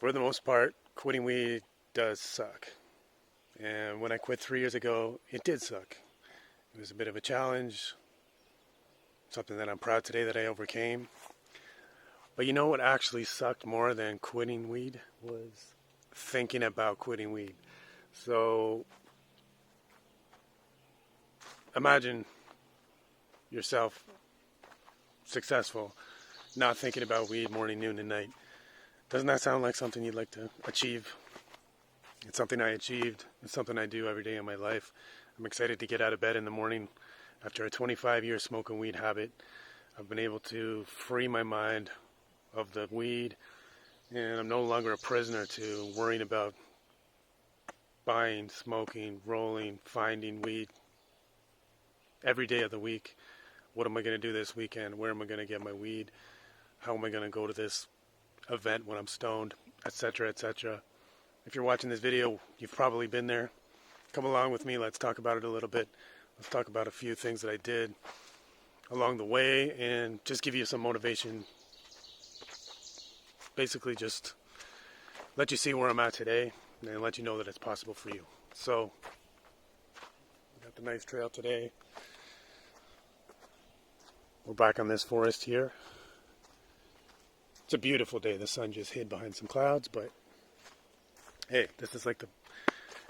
For the most part, quitting weed does suck. And when I quit 3 years ago, it did suck. It was a bit of a challenge, something that I'm proud today that I overcame. But you know what actually sucked more than quitting weed was thinking about quitting weed. So imagine yourself successful, not thinking about weed morning, noon, and night. Doesn't that sound like something you'd like to achieve? It's something I achieved. It's something I do every day in my life. I'm excited to get out of bed in the morning. After a 25-year smoking weed habit, I've been able to free my mind of the weed, and I'm no longer a prisoner to worrying about buying, smoking, rolling, finding weed every day of the week. What am I going to do this weekend? Where am I going to get my weed? How am I going to go to this event when I'm stoned, etc., etc. If you're watching this video, you've probably been there. Come along with me. Let's talk about it a little bit. Let's talk about a few things that I did along the way and just give you some motivation. Basically just let you see where I'm at today and let you know that it's possible for you. So, we got the nice trail today. We're back on this forest here. It's a beautiful day. The sun just hid behind some clouds, but hey, this is like the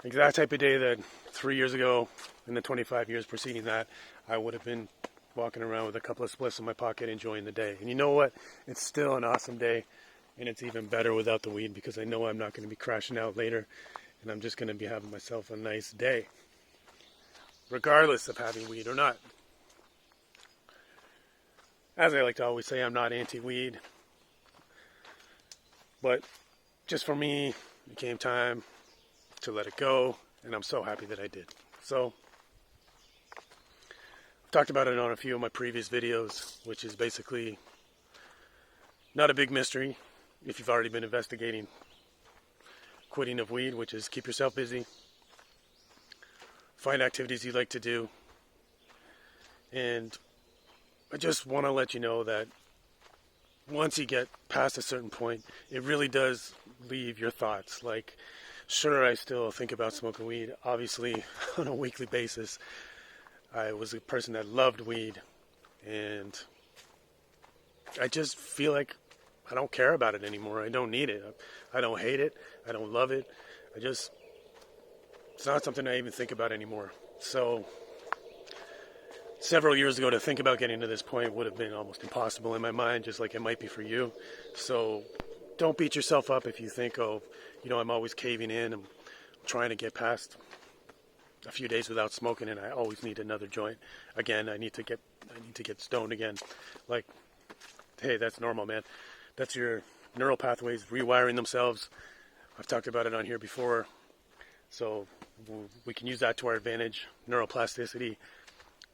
exact type of day that 3 years ago, in the 25 years preceding that, I would have been walking around with a couple of spliffs in my pocket enjoying the day. And you know what? It's still an awesome day, and it's even better without the weed because I know I'm not going to be crashing out later, and I'm just going to be having myself a nice day, regardless of having weed or not. As I like to always say, I'm not anti-weed. But just for me, it came time to let it go, and I'm so happy that I did. So, I've talked about it on a few of my previous videos, which is basically not a big mystery if you've already been investigating quitting of weed, which is keep yourself busy, find activities you like to do, and I just want to let you know that once you get past a certain point, it really does leave your thoughts. Like, sure, I still think about smoking weed, obviously, on a weekly basis. I was a person that loved weed, and I just feel like I don't care about it anymore. I don't need it. I don't hate it. I don't love it. It's not something I even think about anymore. So, several years ago, to think about getting to this point would have been almost impossible in my mind, just like it might be for you. So don't beat yourself up if you think, oh, I'm always caving in. I'm trying to get past a few days without smoking, and I always need another joint. Again, I need to get stoned again. Like, hey, that's normal, man. That's your neural pathways rewiring themselves. I've talked about it on here before. So we can use that to our advantage. Neuroplasticity,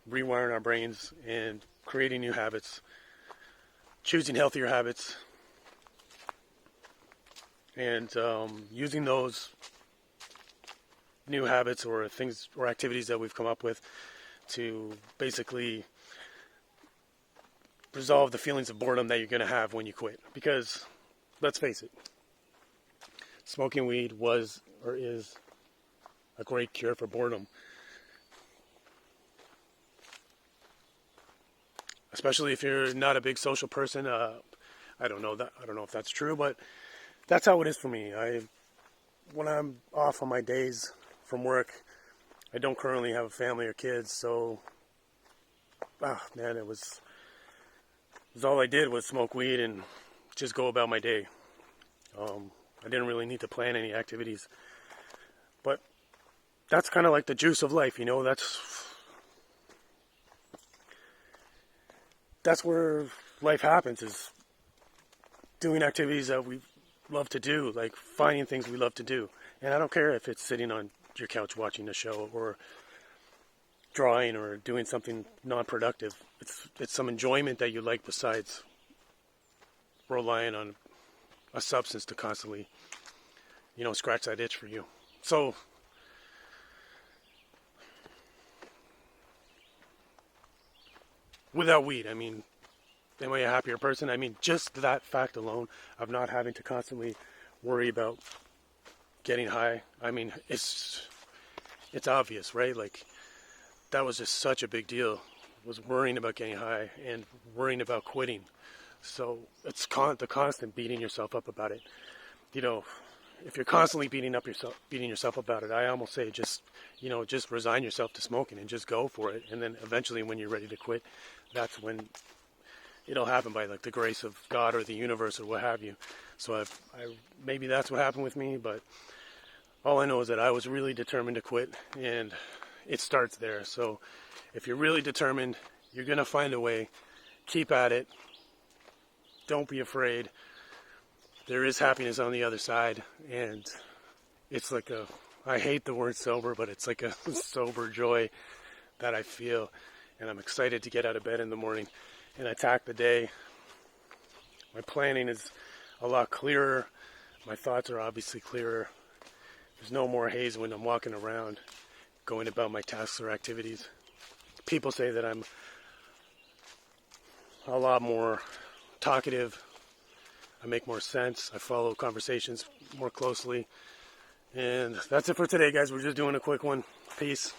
rewiring our brains and creating new habits, choosing healthier habits, and using those new habits or things or activities that we've come up with to basically resolve the feelings of boredom that you're going to have when you quit. Because, let's face it, smoking weed was or is a great cure for boredom. Especially if you're not a big social person. I don't know if that's true, but that's how it is for me. When I'm off on my days from work, I don't currently have a family or kids, so it was all I did was smoke weed and just go about my day. I didn't really need to plan any activities, but that's kind of like the juice of life, That's where life happens, is doing activities that we love to do, like finding things we love to do. And I don't care if it's sitting on your couch watching a show or drawing or doing something non-productive. It's some enjoyment that you like besides relying on a substance to constantly, scratch that itch for you. So, without weed, am I a happier person? Just that fact alone of not having to constantly worry about getting high. I mean, it's obvious, right? Like, that was just such a big deal, was worrying about getting high and worrying about quitting. So it's the constant beating yourself up about it. You know, if you're constantly beating yourself about it, I almost say just resign yourself to smoking and just go for it. And then eventually when you're ready to quit, that's when it'll happen, by like the grace of God or the universe or what have you. So maybe that's what happened with me, but all I know is that I was really determined to quit, and it starts there. So if you're really determined, you're going to find a way. Keep at it. Don't be afraid. There is happiness on the other side, and it's like I hate the word sober, but it's like a sober joy that I feel, and I'm excited to get out of bed in the morning and attack the day. My planning is a lot clearer. My thoughts are obviously clearer. There's no more haze when I'm walking around, going about my tasks or activities. People say that I'm a lot more talkative. I make more sense. I follow conversations more closely. And that's it for today, guys. We're just doing a quick one. Peace.